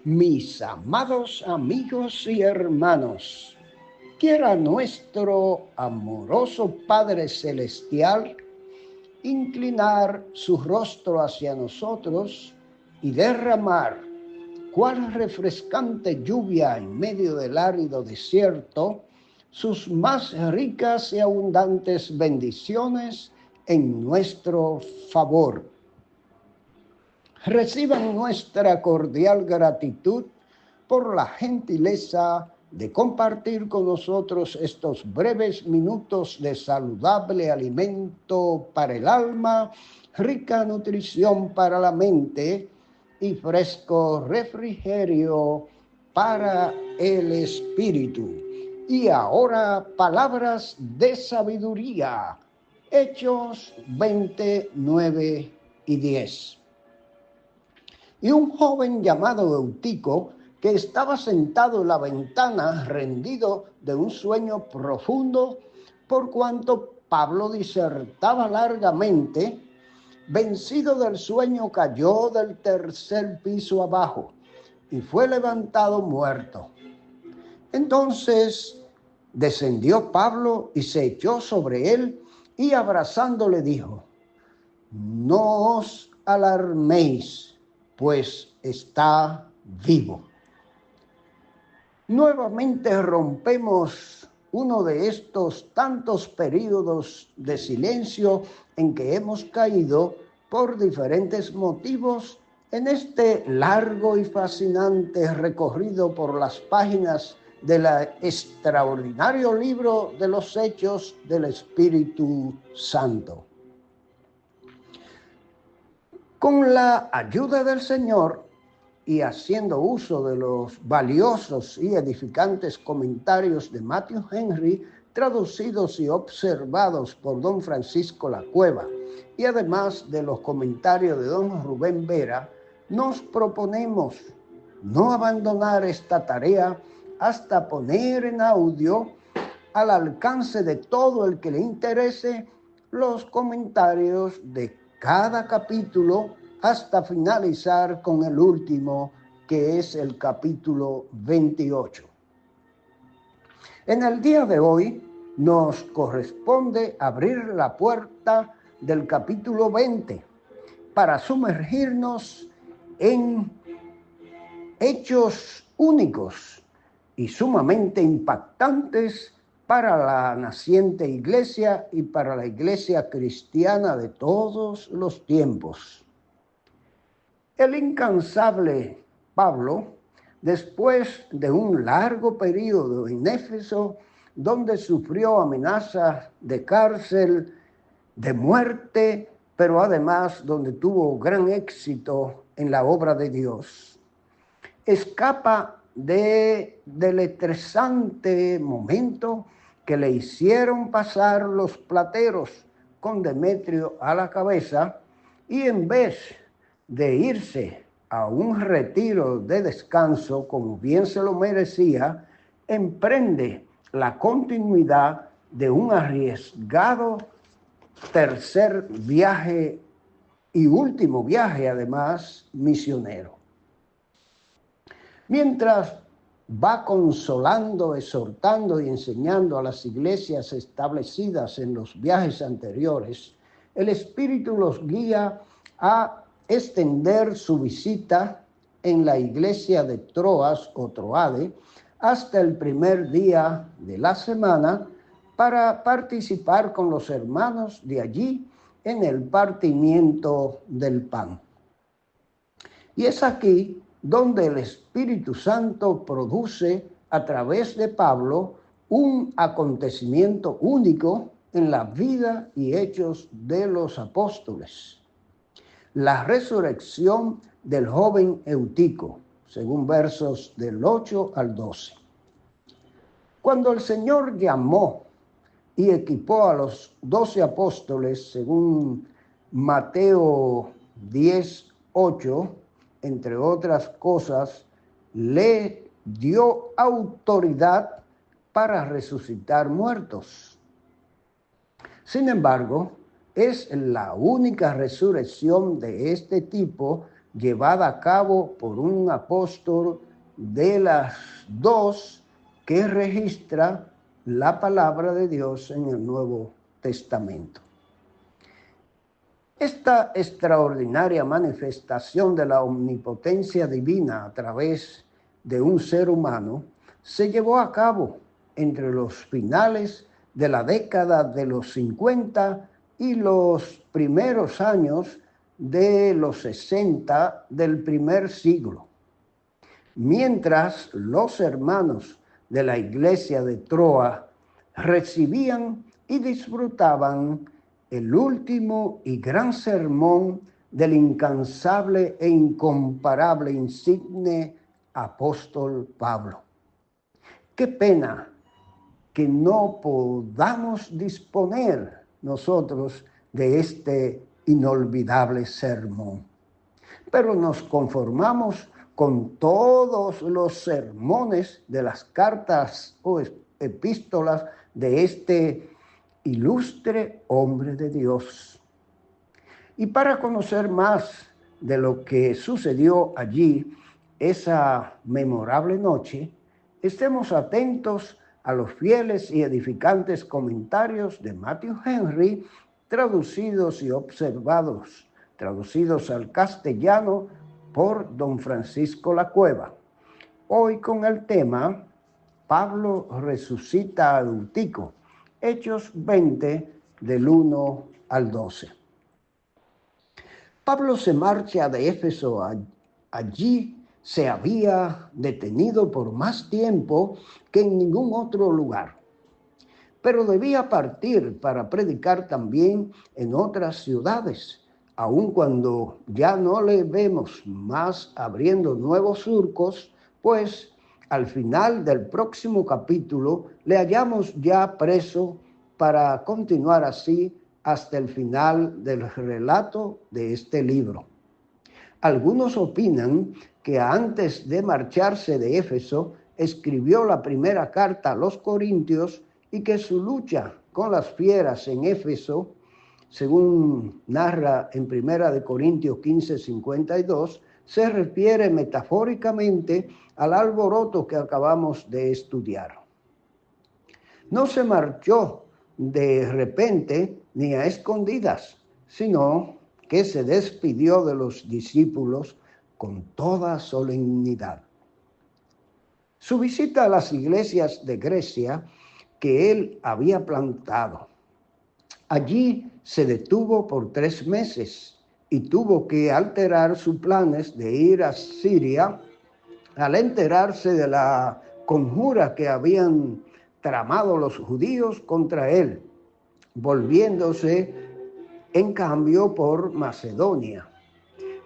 Mis amados amigos y hermanos, quiera nuestro amoroso Padre Celestial inclinar su rostro hacia nosotros y derramar cual refrescante lluvia en medio del árido desierto, sus más ricas y abundantes bendiciones en nuestro favor. Reciban nuestra cordial gratitud por la gentileza de compartir con nosotros estos breves minutos de saludable alimento para el alma, rica nutrición para la mente y fresco refrigerio para el espíritu. Y ahora, palabras de sabiduría. Hechos 29 y 10. Y un joven llamado Eutico, que estaba sentado en la ventana, rendido de un sueño profundo, por cuanto Pablo disertaba largamente, vencido del sueño, cayó del tercer piso abajo y fue levantado muerto. Entonces descendió Pablo y se echó sobre él y abrazándole dijo: no os alarméis, pues está vivo. Nuevamente rompemos uno de estos tantos periodos de silencio en que hemos caído por diferentes motivos en este largo y fascinante recorrido por las páginas del extraordinario libro de los Hechos del Espíritu Santo. Con la ayuda del Señor y haciendo uso de los valiosos y edificantes comentarios de Matthew Henry, traducidos y observados por don Francisco Lacueva, y además de los comentarios de don Rubén Vera, nos proponemos no abandonar esta tarea hasta poner en audio, al alcance de todo el que le interese, los comentarios de cada capítulo hasta finalizar con el último, que es el capítulo 28. En el día de hoy nos corresponde abrir la puerta del capítulo 20 para sumergirnos en hechos únicos y sumamente impactantes para la naciente iglesia y para la iglesia cristiana de todos los tiempos. El incansable Pablo, después de un largo periodo en Éfeso, donde sufrió amenazas de cárcel, de muerte, pero además donde tuvo gran éxito en la obra de Dios, escapa del estresante momento que le hicieron pasar los plateros con Demetrio a la cabeza, y en vez de irse a un retiro de descanso, como bien se lo merecía, emprende la continuidad de un arriesgado tercer viaje y último viaje, además, misionero. Mientras va consolando, exhortando y enseñando a las iglesias establecidas en los viajes anteriores, el Espíritu los guía a extender su visita en la iglesia de Troas o Troade hasta el primer día de la semana para participar con los hermanos de allí en el partimiento del pan. Y es aquí donde el Espíritu Santo produce a través de Pablo un acontecimiento único en la vida y hechos de los apóstoles: la resurrección del joven Eutico, según versos del 8 al 12. Cuando el Señor llamó y equipó a los 12 apóstoles, según Mateo 10:8, entre otras cosas, le dio autoridad para resucitar muertos. Sin embargo, es la única resurrección de este tipo llevada a cabo por un apóstol de las dos que registra la palabra de Dios en el Nuevo Testamento. Esta extraordinaria manifestación de la omnipotencia divina a través de un ser humano se llevó a cabo entre los finales de la década de los 50 y los primeros años de los 60 del primer siglo. Mientras los hermanos de la iglesia de Troa recibían y disfrutaban el último y gran sermón del incansable e incomparable insigne apóstol Pablo. Qué pena que no podamos disponer nosotros de este inolvidable sermón, pero nos conformamos con todos los sermones de las cartas o epístolas de este ilustre hombre de Dios. Y para conocer más de lo que sucedió allí esa memorable noche, estemos atentos a los fieles y edificantes comentarios de Matthew Henry, traducidos y observados, traducidos al castellano por don Francisco Lacueva. Hoy con el tema Pablo resucita a Eutico, Hechos 20, del 1 al 12. Pablo se marcha de Éfeso. Allí se había detenido por más tiempo que en ningún otro lugar, pero debía partir para predicar también en otras ciudades, aun cuando ya no le vemos más abriendo nuevos surcos, pues al final del próximo capítulo le hallamos ya preso para continuar así hasta el final del relato de este libro. Algunos opinan que antes de marcharse de Éfeso escribió la primera carta a los Corintios y que su lucha con las fieras en Éfeso, según narra en 1 Corintios 15:52, se refiere metafóricamente al alboroto que acabamos de estudiar. No se marchó de repente ni a escondidas, sino que se despidió de los discípulos con toda solemnidad. Su visita a las iglesias de Grecia que él había plantado. Allí se detuvo por 3 meses y tuvo que alterar sus planes de ir a Siria al enterarse de la conjura que habían tramado los judíos contra él, volviéndose en cambio por Macedonia,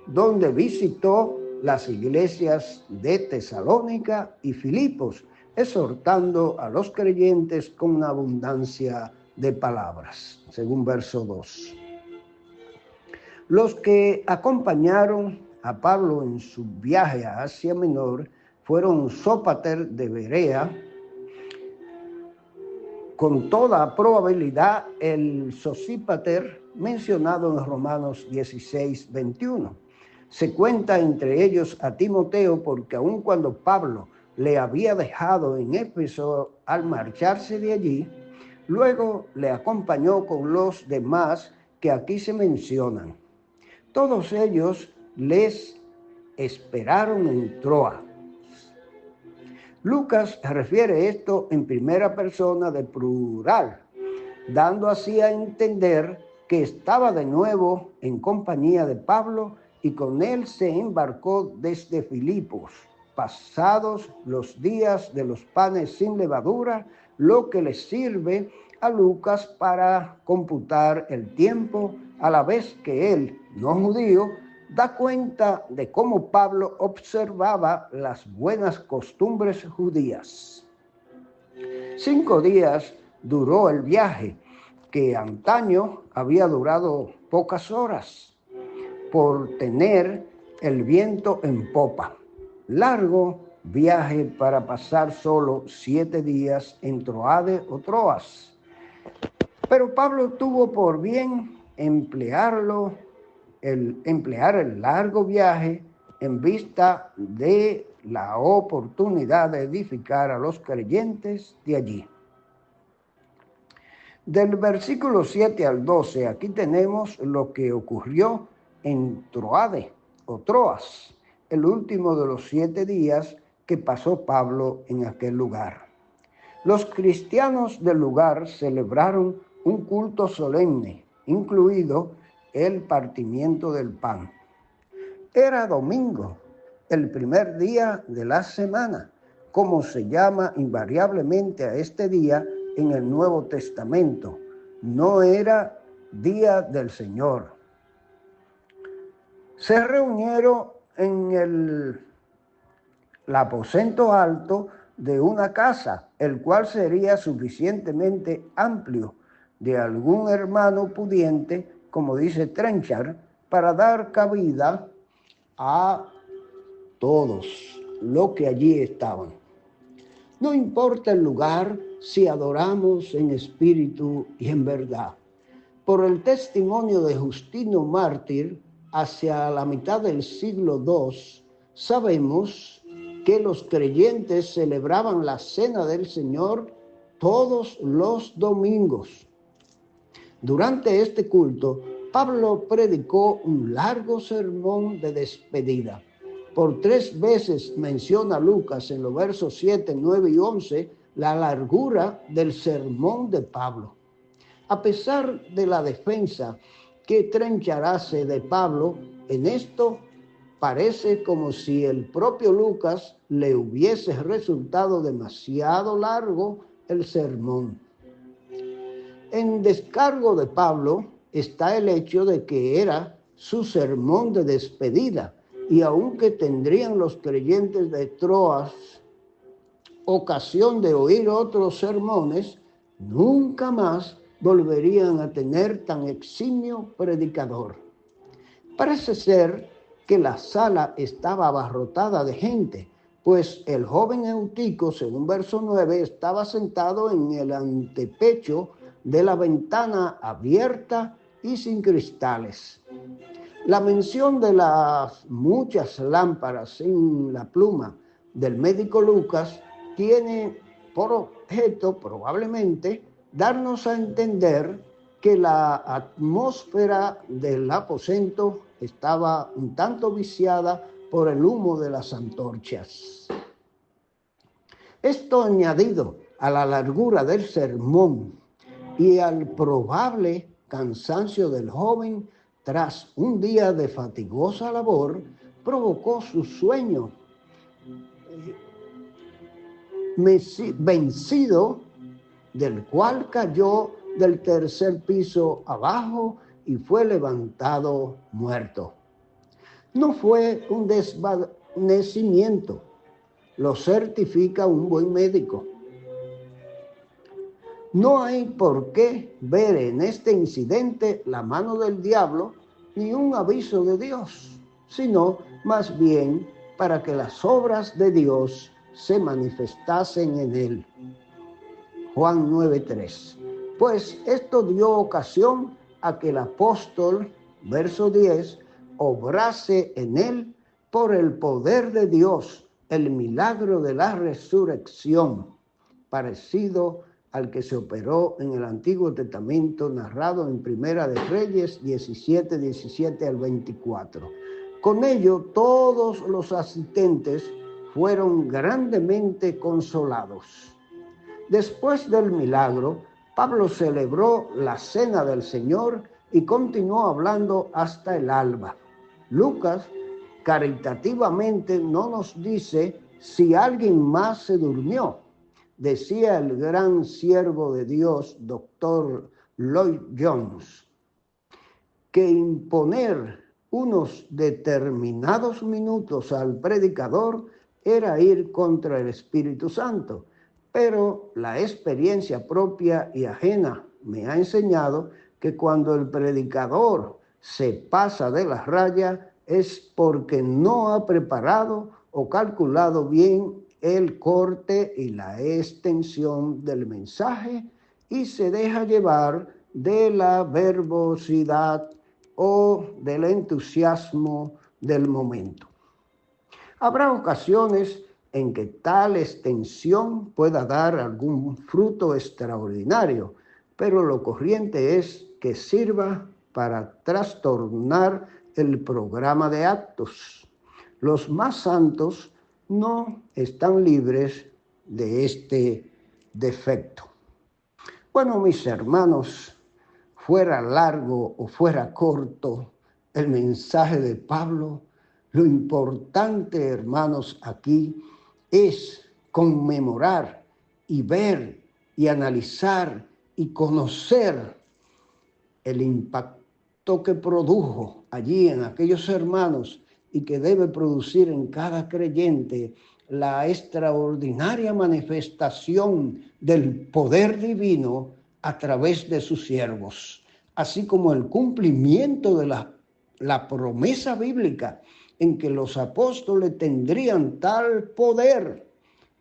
donde visitó las iglesias de Tesalónica y Filipos, exhortando a los creyentes con abundancia de palabras, según verso 2. Los que acompañaron a Pablo en su viaje a Asia Menor fueron Sópater de Berea, con toda probabilidad el Sosípater mencionado en Romanos 16:21. Se cuenta entre ellos a Timoteo porque aun cuando Pablo le había dejado en Éfeso al marcharse de allí, luego le acompañó con los demás que aquí se mencionan. Todos ellos les esperaron en Troa. Lucas refiere esto en primera persona de plural, dando así a entender que estaba de nuevo en compañía de Pablo y con él se embarcó desde Filipos, pasados los días de los panes sin levadura, lo que le sirve a Lucas para computar el tiempo, a la vez que él, no judío, da cuenta de cómo Pablo observaba las buenas costumbres judías. 5 días duró el viaje, que antaño había durado pocas horas, por tener el viento en popa. Largo viaje para pasar solo 7 días en Troade o Troas. Pero Pablo tuvo por bien emplearlo emplear el largo viaje en vista de la oportunidad de edificar a los creyentes de allí. Del versículo 7 al 12, aquí tenemos lo que ocurrió en Troade o Troas, el último de los 7 días que pasó Pablo en aquel lugar. Los cristianos del lugar celebraron un culto solemne, incluido el partimiento del pan. Era domingo, el primer día de la semana, como se llama invariablemente a este día en el Nuevo Testamento. No era día del Señor. Se reunieron en el aposento alto de una casa, el cual sería suficientemente amplio de algún hermano pudiente, como dice Trenchard, para dar cabida a todos los que allí estaban. No importa el lugar si adoramos en espíritu y en verdad. Por el testimonio de Justino Mártir, hacia la mitad del siglo II, sabemos que los creyentes celebraban la Cena del Señor todos los domingos. Durante este culto, Pablo predicó un largo sermón de despedida. Por 3 veces menciona Lucas en los versos 7, 9 y 11 la largura del sermón de Pablo. A pesar de la defensa que Trenchard hace de Pablo, en esto parece como si el propio Lucas le hubiese resultado demasiado largo el sermón. En descargo de Pablo está el hecho de que era su sermón de despedida, y aunque tendrían los creyentes de Troas ocasión de oír otros sermones, nunca más volverían a tener tan eximio predicador. Parece ser que la sala estaba abarrotada de gente, pues el joven Eutico, según verso 9, estaba sentado en el antepecho de la ventana abierta y sin cristales. La mención de las muchas lámparas en la pluma del médico Lucas tiene por objeto probablemente darnos a entender que la atmósfera del aposento estaba un tanto viciada por el humo de las antorchas. Esto añadido a la largura del sermón y al probable cansancio del joven tras un día de fatigosa labor, provocó su sueño vencido, del cual cayó del 3er piso abajo y fue levantado muerto. No fue un desvanecimiento, lo certifica un buen médico. No hay por qué ver en este incidente la mano del diablo ni un aviso de Dios, sino más bien para que las obras de Dios se manifestasen en él. Juan 9:3. Pues esto dio ocasión a que el apóstol, verso 10, obrase en él por el poder de Dios el milagro de la resurrección, parecido al que se operó en el Antiguo Testamento, narrado en Primera de Reyes 17, 17 al 24. Con ello, todos los asistentes fueron grandemente consolados. Después del milagro, Pablo celebró la Cena del Señor y continuó hablando hasta el alba. Lucas caritativamente no nos dice si alguien más se durmió. Decía el gran siervo de Dios, Dr. Lloyd Jones, que imponer unos determinados minutos al predicador era ir contra el Espíritu Santo, pero la experiencia propia y ajena me ha enseñado que cuando el predicador se pasa de la raya es porque no ha preparado o calculado bien el corte y la extensión del mensaje y se deja llevar de la verbosidad o del entusiasmo del momento. Habrá ocasiones en que tal extensión pueda dar algún fruto extraordinario, pero lo corriente es que sirva para trastornar el programa de actos. Los más santos no están libres de este defecto. Bueno, mis hermanos, fuera largo o fuera corto el mensaje de Pablo, lo importante, hermanos, aquí es conmemorar y ver y analizar y conocer el impacto que produjo allí en aquellos hermanos y que debe producir en cada creyente la extraordinaria manifestación del poder divino a través de sus siervos, así como el cumplimiento de la promesa bíblica en que los apóstoles tendrían tal poder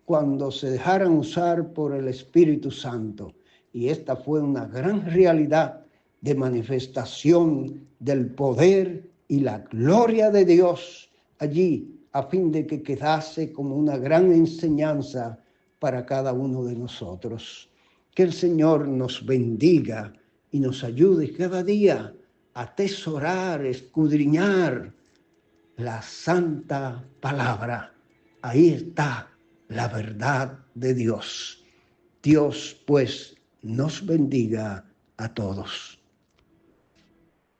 cuando se dejaran usar por el Espíritu Santo. Y esta fue una gran realidad de manifestación del poder y la gloria de Dios allí, a fin de que quedase como una gran enseñanza para cada uno de nosotros. Que el Señor nos bendiga y nos ayude cada día a atesorar, escudriñar la santa palabra. Ahí está la verdad de Dios. Dios, pues, nos bendiga a todos.